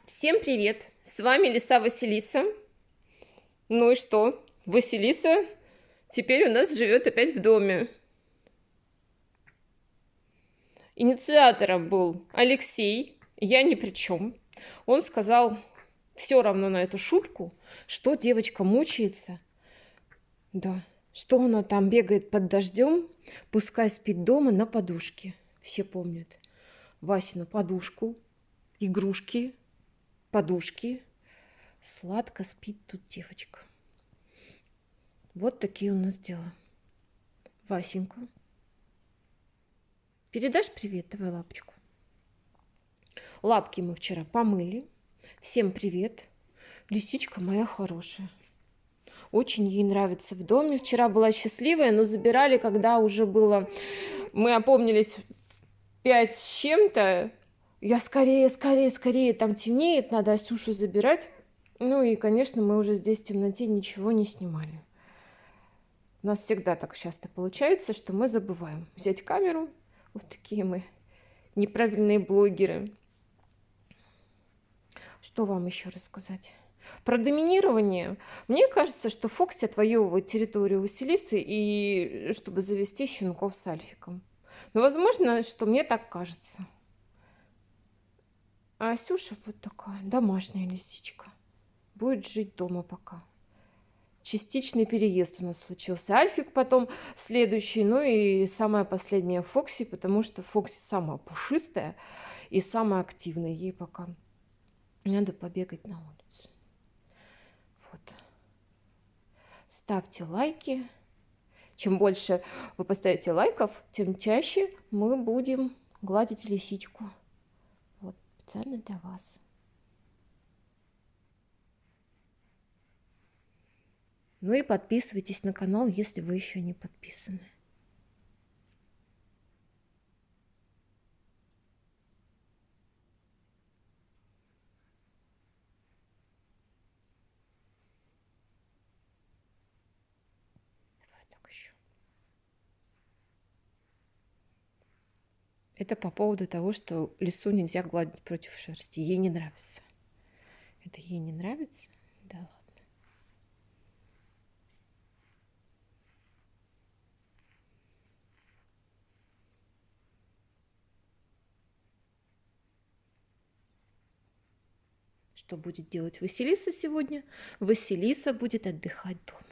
Всем привет! С вами Лиса Василиса. Ну и что? Василиса теперь у нас живет опять в доме. Инициатором был Алексей, я ни при чем. Он сказал все равно на эту шутку, что девочка мучается. Да, что она там бегает под дождем, пускай спит дома на подушке. Все помнят Васину подушку, игрушки, подушки. Сладко спит тут девочка. Вот такие у нас дела. Васенька. Передашь привет? Давай лапочку. Лапки мы вчера помыли. Всем привет. Лисичка моя хорошая. Очень ей нравится в доме. Вчера была счастливая, но забирали, когда уже было... Мы опомнились в 5 с чем-то. Я скорее, там темнеет, надо Асюшу забирать. Ну и, конечно, мы уже здесь в темноте ничего не снимали. У нас всегда так часто получается, что мы забываем взять камеру. Вот такие мы неправильные блогеры. Что вам еще рассказать? Про доминирование. Мне кажется, что Фокси отвоевывает территорию Василисы, и чтобы завести щенков с Альфиком. Но возможно, что мне так кажется. А Асюша вот такая домашняя лисичка. Будет жить дома пока. Частичный переезд у нас случился. Альфик потом следующий, ну и самая последняя Фокси, потому что Фокси самая пушистая и самая активная. Ей пока надо побегать на улицу. Вот. Ставьте лайки. Чем больше вы поставите лайков, тем чаще мы будем гладить лисичку. Вот, специально для вас. Ну и подписывайтесь на канал, если вы еще не подписаны. Давай так еще. Это по поводу того, что лису нельзя гладить против шерсти. Ей не нравится. Это ей не нравится? Да ладно. Что будет делать Василиса сегодня? Василиса будет отдыхать дома.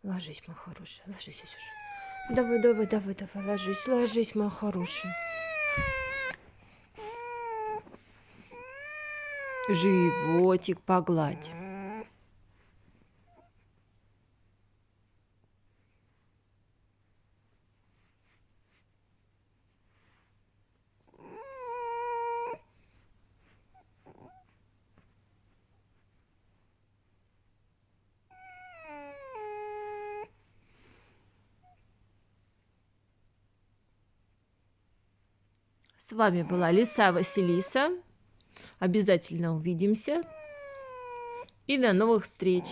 Ложись, моя хорошая, ложись, Асюша. Давай, ложись, моя хорошая. Животик погладь. С вами была Лиса Василиса. Обязательно увидимся. И до новых встреч!